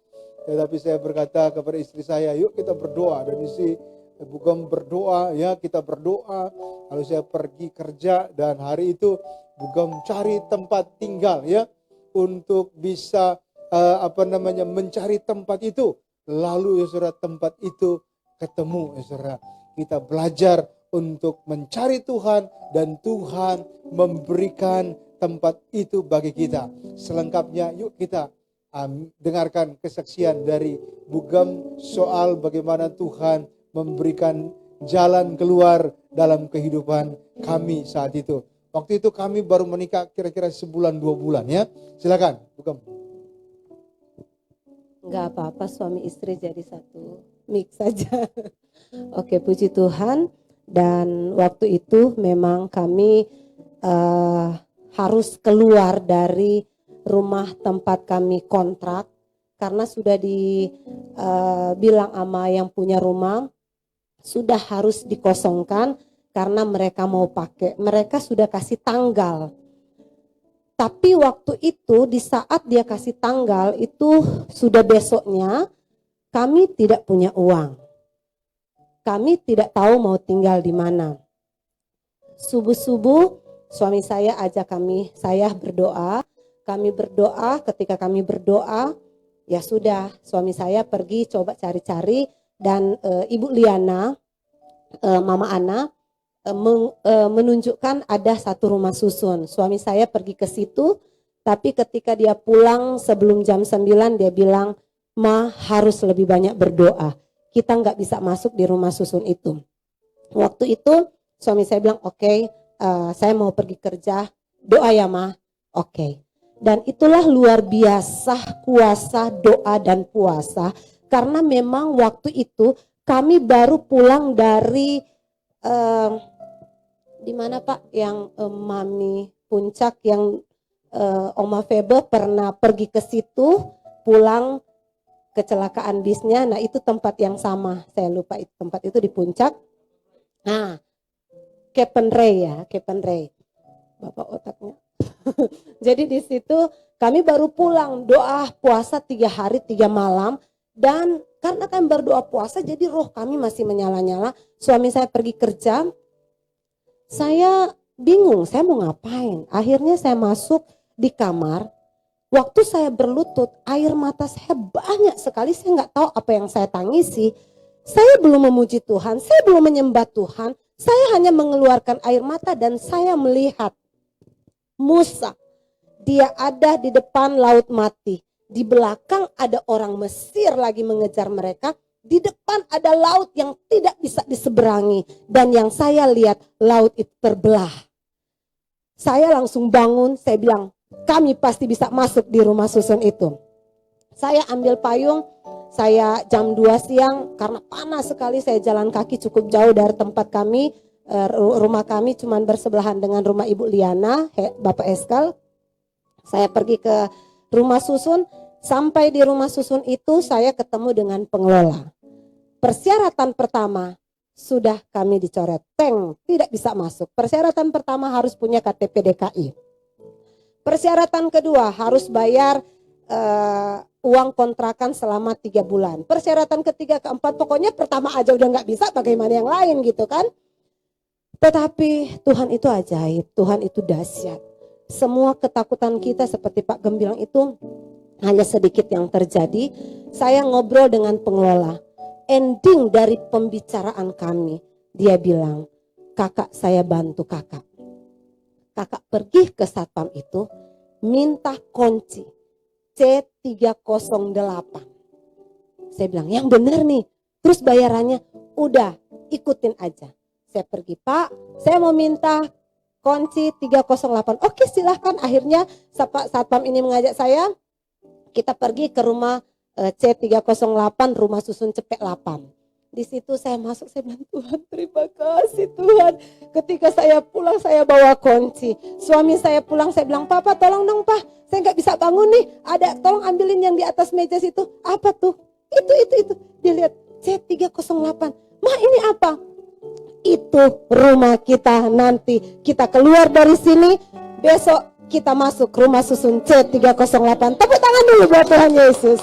Tetapi saya berkata kepada istri saya, yuk kita berdoa. Dan istri Bugam berdoa, ya kita berdoa. Lalu saya pergi kerja dan hari itu Bugam cari tempat tinggal ya. Untuk bisa mencari tempat itu. Lalu ya saudara, tempat itu ketemu ya saudara. Kita belajar untuk mencari Tuhan dan Tuhan memberikan tempat itu bagi kita. Selengkapnya yuk kita dengarkan kesaksian dari Bugam soal bagaimana Tuhan memberikan jalan keluar dalam kehidupan kami saat itu. Waktu itu kami baru menikah kira-kira sebulan 2 bulan ya. Silakan Bugam. Enggak apa-apa, suami istri jadi satu mix saja. Oke, puji Tuhan. Dan waktu itu memang kami harus keluar dari rumah tempat kami kontrak karena sudah dibilang sama yang punya rumah sudah harus dikosongkan karena mereka mau pakai. Mereka sudah kasih tanggal. Tapi waktu itu di saat dia kasih tanggal itu sudah besoknya kami tidak punya uang. Kami tidak tahu mau tinggal di mana. Subuh-subuh suami saya ajak saya berdoa. Kami berdoa, ketika kami berdoa, ya sudah suami saya pergi coba cari-cari dan Ibu Liana, Mama Ana menunjukkan ada satu rumah susun. Suami saya pergi ke situ, tapi ketika dia pulang sebelum jam 9 dia bilang, "Ma harus lebih banyak berdoa. Kita nggak bisa masuk di rumah susun itu." Waktu itu suami saya bilang, "Oke, saya mau pergi kerja, doa ya Ma." Oke. Dan itulah luar biasa kuasa doa dan puasa. Karena memang waktu itu kami baru pulang dari di mana Pak yang Mami Puncak yang Oma Febe pernah pergi ke situ pulang kecelakaan bisnya. Nah itu tempat yang sama, saya lupa itu tempat itu di Puncak. Nah, Captain Ray ya, Captain Ray. Bapak otaknya. Jadi di situ kami baru pulang doa puasa 3 hari 3 malam dan karena kami berdoa puasa jadi roh kami masih menyala-nyala. Suami saya pergi kerja, saya bingung saya mau ngapain. Akhirnya saya masuk di kamar. Waktu saya berlutut air mata saya banyak sekali, saya nggak tahu apa yang saya tangisi. Saya belum memuji Tuhan, saya belum menyembah Tuhan, saya hanya mengeluarkan air mata dan saya melihat Musa, dia ada di depan laut mati. Di belakang ada orang Mesir lagi mengejar mereka. Di depan ada laut yang tidak bisa diseberangi. Dan yang saya lihat laut itu terbelah. Saya langsung bangun, saya bilang kami pasti bisa masuk di rumah susun itu. Saya ambil payung, saya jam 2 siang karena panas sekali saya jalan kaki cukup jauh dari tempat kami. Rumah kami cuma bersebelahan dengan rumah Ibu Liana, Bapak Eskal. Saya pergi ke rumah susun, sampai di rumah susun itu saya ketemu dengan pengelola. Persyaratan pertama sudah kami dicoret, tidak bisa masuk. Persyaratan pertama harus punya KTP DKI. Persyaratan kedua harus bayar uang kontrakan selama 3 bulan. Persyaratan ketiga keempat, pokoknya pertama aja udah nggak bisa, bagaimana yang lain gitu kan. Tetapi Tuhan itu ajaib, Tuhan itu dahsyat. Semua ketakutan kita seperti Pak Gem bilang itu hanya sedikit yang terjadi. Saya ngobrol dengan pengelola. Ending dari pembicaraan kami, dia bilang, "Kakak, saya bantu kakak." kakak pergi ke satpam itu, minta kunci C308. Saya bilang, yang benar nih. Terus bayarannya, udah ikutin aja. Saya pergi, Pak, saya mau minta kunci 308. Oke, silahkan. Akhirnya satpam ini mengajak saya, kita pergi ke rumah C308, rumah susun Cepek 8. Di situ saya masuk, saya bilang, Tuhan terima kasih Tuhan. Ketika saya pulang saya bawa kunci. Suami saya pulang, saya bilang, Papa tolong dong Pak, saya nggak bisa bangun nih. Ada, tolong ambilin yang di atas meja situ. Apa tuh? Itu. Dia lihat C308. Ma ini apa? Itu rumah kita nanti. Kita keluar dari sini, besok kita masuk rumah susun C308. Tepuk tangan dulu buat Tuhan Yesus.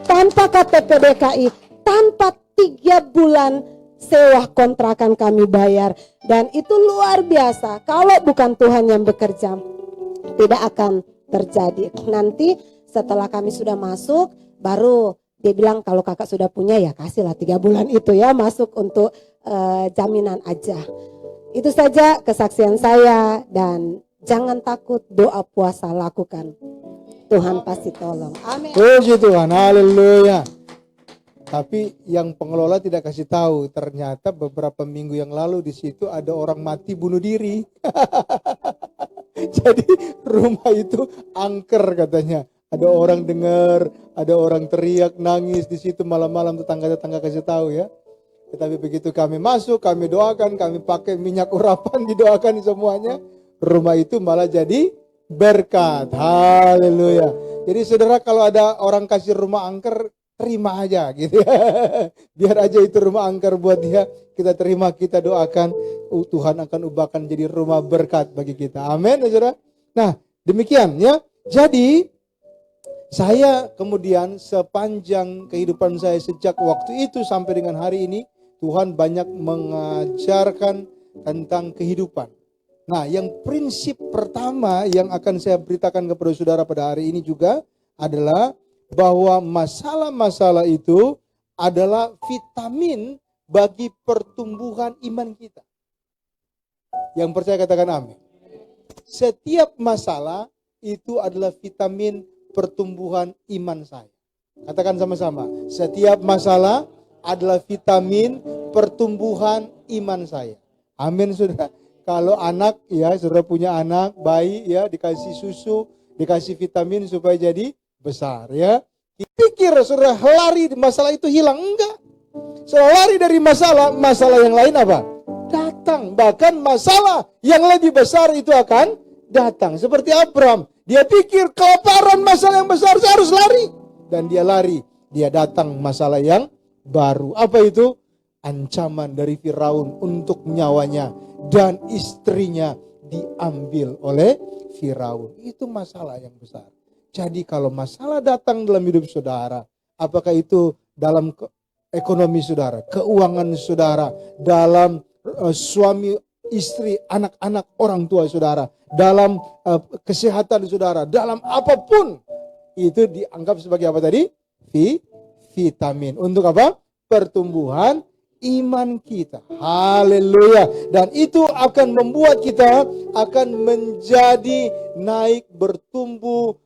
Tanpa KTP DKI, tanpa 3 bulan sewa kontrakan kami bayar. Dan itu luar biasa. Kalau bukan Tuhan yang bekerja, tidak akan terjadi. Nanti setelah kami sudah masuk, baru dia bilang kalau kakak sudah punya ya kasihlah 3 bulan itu ya, masuk untuk jaminan aja. Itu saja kesaksian saya, dan jangan takut, doa puasa lakukan. Tuhan pasti tolong. Amin. Puji Tuhan, haleluya. Tapi yang pengelola tidak kasih tahu, ternyata beberapa minggu yang lalu di situ ada orang mati bunuh diri. Jadi rumah itu angker katanya. Ada orang dengar, ada orang teriak, nangis di situ malam-malam, tetangga-tetangga kasih tahu ya. Tetapi begitu kami masuk, kami doakan, kami pakai minyak urapan, didoakan semuanya. Rumah itu malah jadi berkat. Haleluya. Jadi saudara, kalau ada orang kasih rumah angker, terima aja gitu ya. Biar aja itu rumah angker buat dia, kita terima, kita doakan, Tuhan akan ubahkan jadi rumah berkat bagi kita. Amin, saudara. Nah, demikian ya. Jadi saya kemudian sepanjang kehidupan saya sejak waktu itu sampai dengan hari ini, Tuhan banyak mengajarkan tentang kehidupan. Nah, yang prinsip pertama yang akan saya beritakan kepada saudara pada hari ini juga adalah bahwa masalah-masalah itu adalah vitamin bagi pertumbuhan iman kita. Yang percaya katakan amin. Setiap masalah itu adalah vitamin pertumbuhan iman saya. Katakan sama-sama, setiap masalah adalah vitamin pertumbuhan iman saya. Amin, saudara. Kalau anak ya, saudara punya anak, bayi ya, dikasih susu, dikasih vitamin supaya jadi besar ya. Pikir saudara lari masalah itu hilang, enggak. Saudara lari dari masalah yang lain apa? Datang. Bahkan masalah yang lebih besar itu akan datang. Seperti Abraham, dia pikir kelaparan masalah yang besar, saya harus lari. Dan dia lari, dia datang masalah yang baru. Apa itu? Ancaman dari Firaun untuk nyawanya, dan istrinya diambil oleh Firaun. Itu masalah yang besar. Jadi kalau masalah datang dalam hidup saudara, apakah itu dalam ekonomi saudara, keuangan saudara, dalam suami, istri, anak-anak, orang tua saudara, dalam kesehatan saudara, dalam apapun, itu dianggap sebagai apa tadi? Vitamin. Untuk apa? Pertumbuhan iman kita. Haleluya. Dan itu akan membuat kita akan menjadi naik, bertumbuh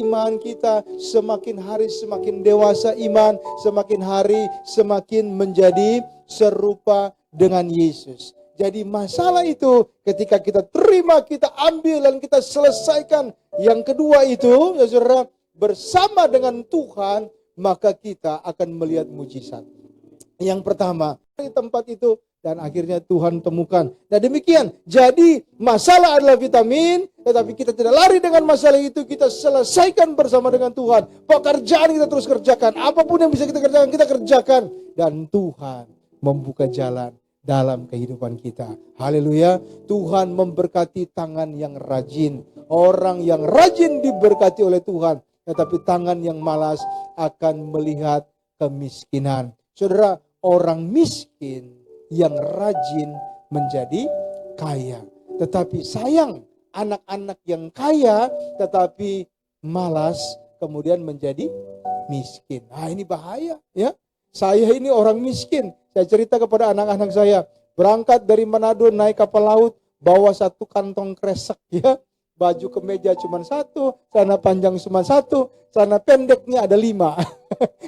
iman kita, semakin hari semakin dewasa iman, semakin hari semakin menjadi serupa dengan Yesus. Jadi masalah itu ketika kita terima, kita ambil dan kita selesaikan. Yang kedua itu, ya saudara, bersama dengan Tuhan, maka kita akan melihat mujizat. Yang pertama, di tempat itu, dan akhirnya Tuhan temukan. Nah demikian, jadi masalah adalah vitamin, tetapi kita tidak lari dengan masalah itu, kita selesaikan bersama dengan Tuhan. Pekerjaan kita terus kerjakan, apapun yang bisa kita kerjakan, kita kerjakan. Dan Tuhan membuka jalan dalam kehidupan kita. Haleluya. Tuhan memberkati tangan yang rajin. Orang yang rajin diberkati oleh Tuhan, tetapi tangan yang malas akan melihat kemiskinan. Saudara, orang miskin yang rajin menjadi kaya. Tetapi sayang, anak-anak yang kaya tetapi malas kemudian menjadi miskin. Nah, ini bahaya ya. Saya ini orang miskin. Saya cerita kepada anak-anak saya, berangkat dari Manado naik kapal laut, bawa satu kantong kresek ya. Baju kemeja cuma satu, celana panjang cuma satu, celana pendeknya ada 5.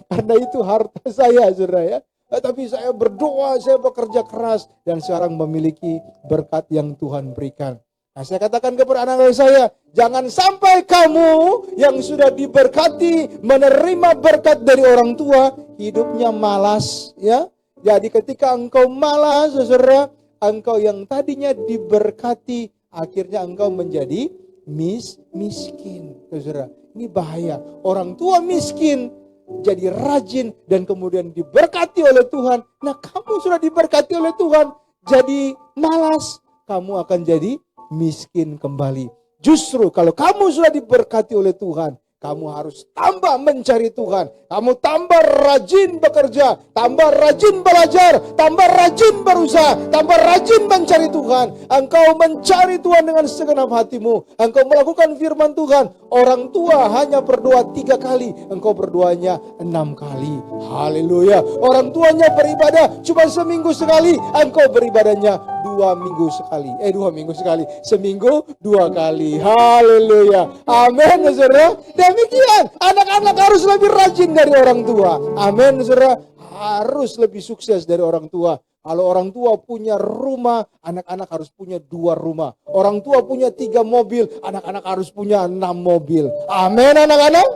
Karena itu harta saya, saudara ya. Tapi saya berdoa, saya bekerja keras, dan sekarang memiliki berkat yang Tuhan berikan. Nah, saya katakan kepada anak-anak saya, jangan sampai kamu yang sudah diberkati menerima berkat dari orang tua, hidupnya malas ya. Jadi ketika engkau malas, saudara, engkau yang tadinya diberkati, akhirnya engkau menjadi miskin. Saudara, ini bahaya. Orang tua miskin jadi rajin dan kemudian diberkati oleh Tuhan. Nah, kamu sudah diberkati oleh Tuhan, jadi malas, kamu akan jadi miskin kembali. Justru kalau kamu sudah diberkati oleh Tuhan, kamu harus tambah mencari Tuhan. Kamu tambah rajin bekerja, tambah rajin belajar, tambah rajin berusaha, tambah rajin mencari Tuhan. Engkau mencari Tuhan dengan segenap hatimu. Engkau melakukan firman Tuhan. Orang tua hanya berdoa 3 kali, engkau berdoanya 6 kali. Haleluya. Orang tuanya beribadah cuma seminggu sekali, engkau beribadahnya 2 minggu sekali. 2 minggu sekali. Seminggu 2 kali. Haleluya. Amin, saudara. Demikian, anak-anak harus lebih rajin dari orang tua. Amin, saudara. Harus lebih sukses dari orang tua. Kalau orang tua punya rumah, anak-anak harus punya 2 rumah. Orang tua punya 3 mobil, anak-anak harus punya 6 mobil. Amin, anak-anak.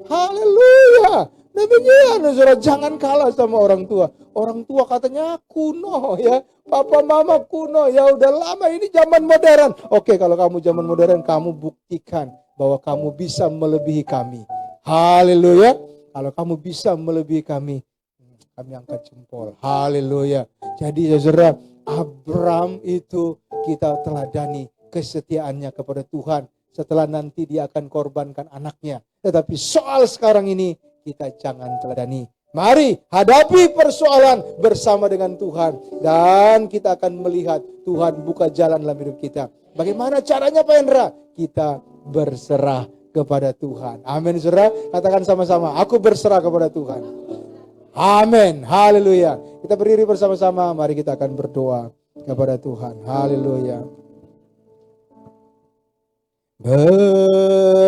Haleluya. Demikian, saudara, jangan kalah sama orang tua. Orang tua katanya kuno ya. Papa mama kuno, ya udah lama, ini zaman modern. Oke, kalau kamu zaman modern, kamu buktikan bahwa kamu bisa melebihi kami. Haleluya. Kalau kamu bisa melebihi kami angkat jempol. Haleluya. Jadi saudara, Abraham itu kita teladani kesetiaannya kepada Tuhan. Setelah nanti dia akan korbankan anaknya. Tetapi soal sekarang ini kita jangan teladani. Mari hadapi persoalan bersama dengan Tuhan. Dan kita akan melihat Tuhan buka jalan dalam hidup kita. Bagaimana caranya Pak Hendra? Kita berserah kepada Tuhan. Amin, saudara. Katakan sama-sama, aku berserah kepada Tuhan. Amin, haleluya. Kita berdiri bersama-sama, mari kita akan berdoa kepada Tuhan. Haleluya.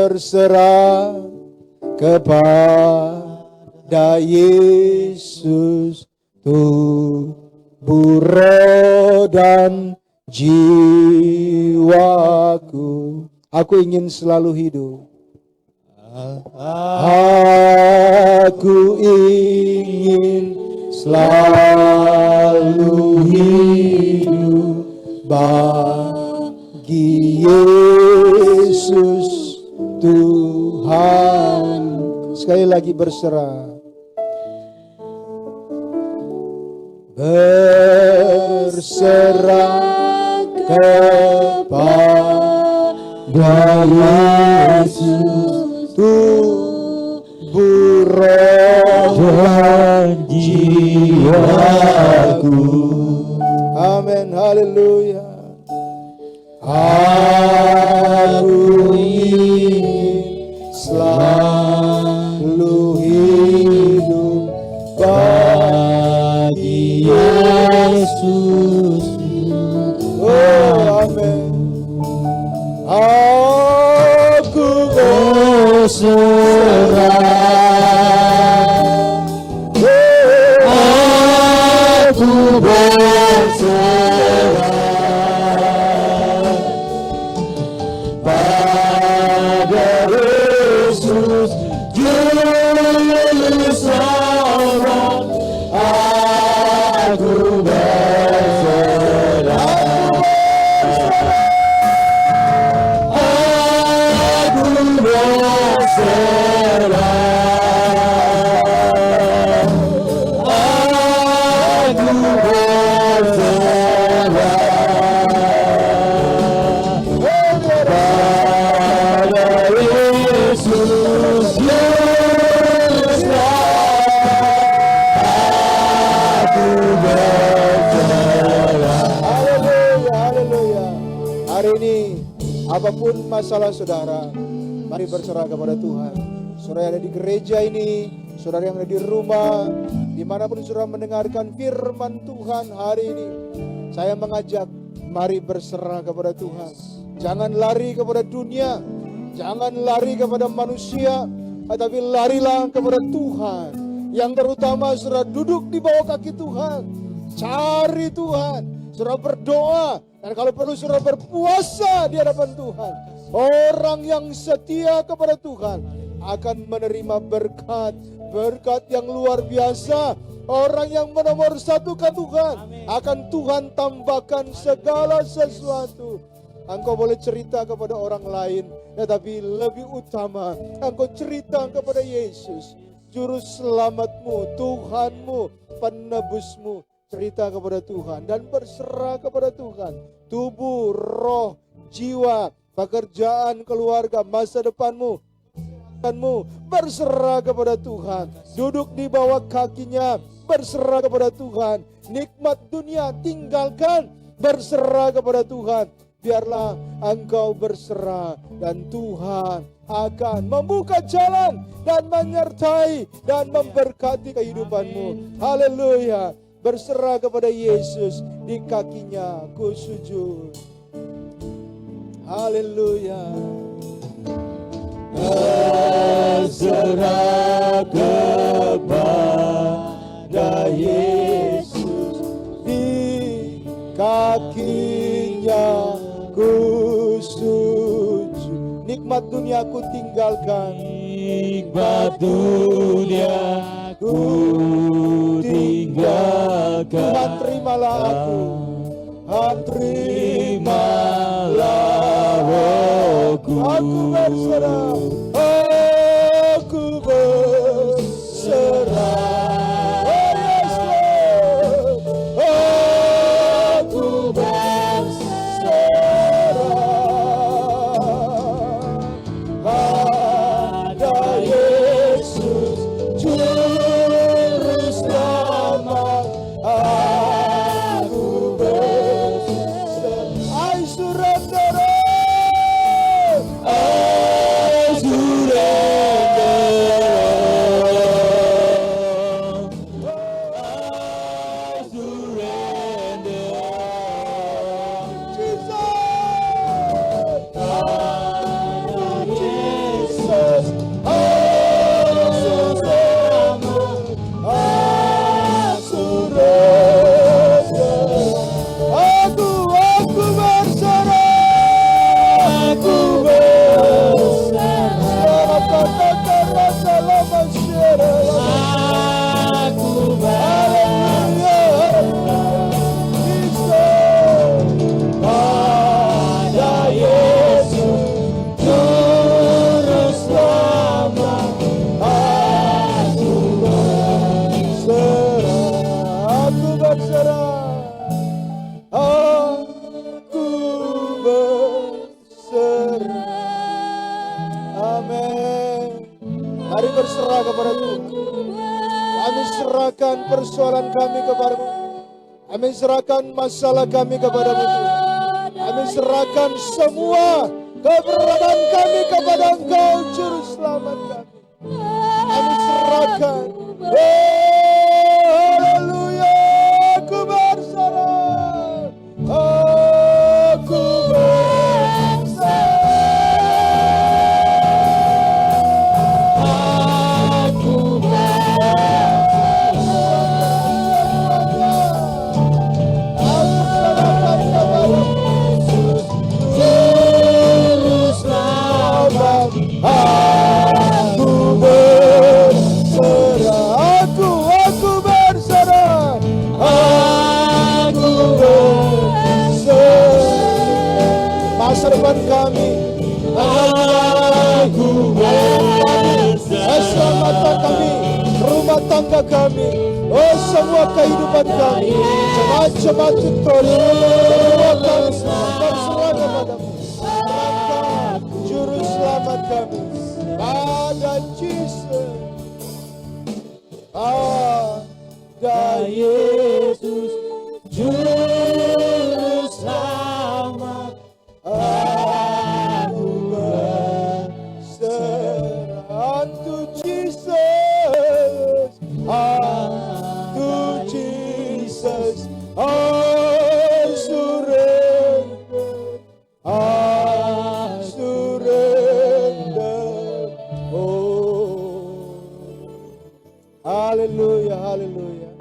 Berserah kepada Yesus, tubuh, roh dan jiwaku. Aku ingin selalu hidup. Aku ingin selalu hidup bagi Yesus Tuhan. Sekali lagi berserah. Berserah kepada Yesus, tubuh, roh dan jiwaku. Amin, haleluya. Aku ingin selalu hidup bagi Yesus. Oh, amin. Aku berserah. Aku berserah pada Yesus Juru Selamat. Aku berserah. Aku berserah. Apapun masalah saudara, mari berserah kepada Tuhan. Saudara yang ada di gereja ini, saudara yang ada di rumah, dimanapun saudara mendengarkan firman Tuhan hari ini, saya mengajak, Mari berserah kepada Tuhan. Jangan lari kepada dunia, jangan lari kepada manusia, tetapi larilah kepada Tuhan. Yang terutama saudara duduk di bawah kaki Tuhan, cari Tuhan, saudara berdoa, dan kalau perlu saudara berpuasa di hadapan Tuhan. Orang yang setia kepada Tuhan akan menerima berkat yang luar biasa. Orang yang menomorsatukan Tuhan akan Tuhan tambahkan segala sesuatu. Engkau boleh cerita kepada orang lain, tetapi lebih utama engkau cerita kepada Yesus, Juru Selamatmu, Tuhanmu, Penebusmu. Cerita kepada Tuhan dan berserah kepada Tuhan. Tubuh, roh, jiwa, pekerjaan, keluarga, masa depanmu, berserah kepada Tuhan. Duduk di bawah kakinya, berserah kepada Tuhan. Nikmat dunia tinggalkan, berserah kepada Tuhan. Biarlah engkau berserah dan Tuhan akan membuka jalan dan menyertai dan memberkati kehidupanmu. Haleluya. Berserah kepada Yesus, di kakinya ku sujud. Haleluya. Berserah kepada Yesus, Di kakinya ku sujud. Nikmat dunia ku tinggalkan, nikmat dunia ku tinggalkan. Tuhan terimalah aku, Terimalah rohku. aku berserah, aku berserah. Oh yes Lord, aku berserah pada Yesus, Juru Selamat. Aku berserah. I surrender. I Mari berserah kepada Tuhan. Kami serahkan persoalan kami kepadamu. Kami serahkan masalah kami kepadamu Tuhan. Kami serahkan semua keberadaan kami kepada Engkau, Juru Selamat kami. Kami serahkan. Haleluya, aku berserah. Aku berserah. Masa depan kami, keselamatan kami, rumah tangga kami, oh semua kehidupan kami, jemaat-jemaat Victoria, semua kami berserah kepadamu. Serahkan Juru Selamat kami pada Yesus, pada Yesus, Juru Selamat. Aku berserah unto Jesus, unto Jesus, I surrender. Haleluya, haleluya.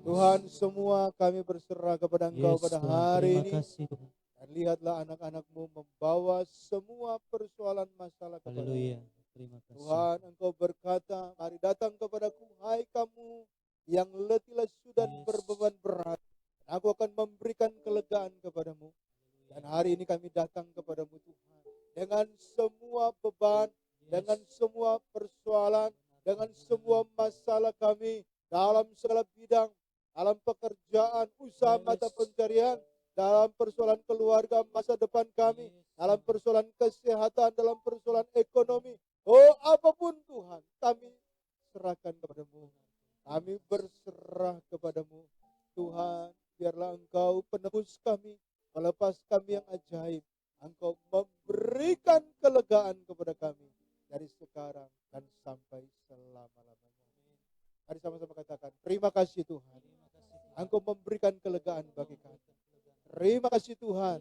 Tuhan, semua kami berserah kepada Engkau Yes, pada Tuhan. hari Terima ini. kasih Tuhan. Dan lihatlah anak-anak-Mu membawa semua persoalan masalah kepada Haleluya. Terima kasih. Tuhan. Engkau berkata, mari datang kepadaku, hai kamu yang letih lesu dan Yes. berbeban berat. Aku akan memberikan kelegaan kepadamu. Dan hari ini kami datang kepadamu Tuhan. Dengan semua beban, dengan semua persoalan, dengan semua masalah kami dalam segala bidang, dalam pekerjaan, usaha mata pencarian, dalam persoalan keluarga, masa depan kami, dalam persoalan kesehatan, dalam persoalan ekonomi. Oh, apapun Tuhan, kami serahkan kepadamu. Kami berserah kepadamu. Tuhan, biarlah Engkau penebus kami, melepas kami yang ajaib. Engkau memberikan kelegaan kepada kami dari sekarang dan sampai selama-lamanya. Mari sama-sama katakan, terima kasih Tuhan. Engkau memberikan kelegaan bagi kami. Terima kasih Tuhan.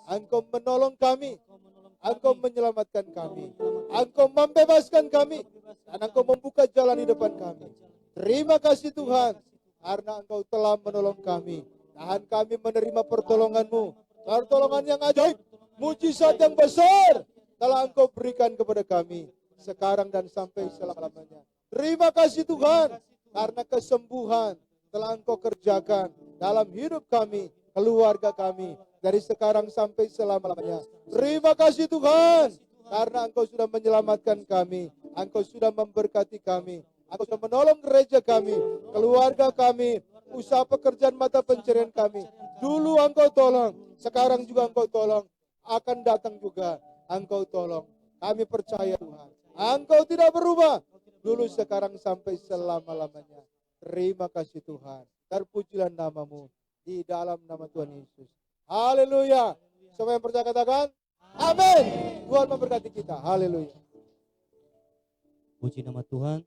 Engkau menolong kami. Engkau menyelamatkan kami. Engkau membebaskan kami. Dan Engkau membuka jalan di depan kami. Terima kasih Tuhan. Karena Engkau telah menolong kami. Dan kami menerima pertolongan-Mu. Pertolongan yang ajaib. Mujizat yang besar telah Engkau berikan kepada kami. Sekarang dan sampai selama-lamanya. Terima kasih Tuhan. Karena kesembuhan telah Engkau kerjakan dalam hidup kami, keluarga kami, dari sekarang sampai selama-lamanya. Terima kasih Tuhan, karena Engkau sudah menyelamatkan kami, Engkau sudah memberkati kami, Engkau sudah menolong gereja kami, keluarga kami, usaha pekerjaan mata pencarian kami. Dulu Engkau tolong, sekarang juga Engkau tolong, akan datang juga Engkau tolong. Kami percaya Tuhan, Engkau tidak berubah, dulu sekarang sampai selama-lamanya. Terima kasih Tuhan. Terpujilah nama-Mu di dalam nama Tuhan Yesus. Haleluya. Semua yang percaya katakan, amin. Tuhan memberkati kita. Haleluya. Puji nama Tuhan.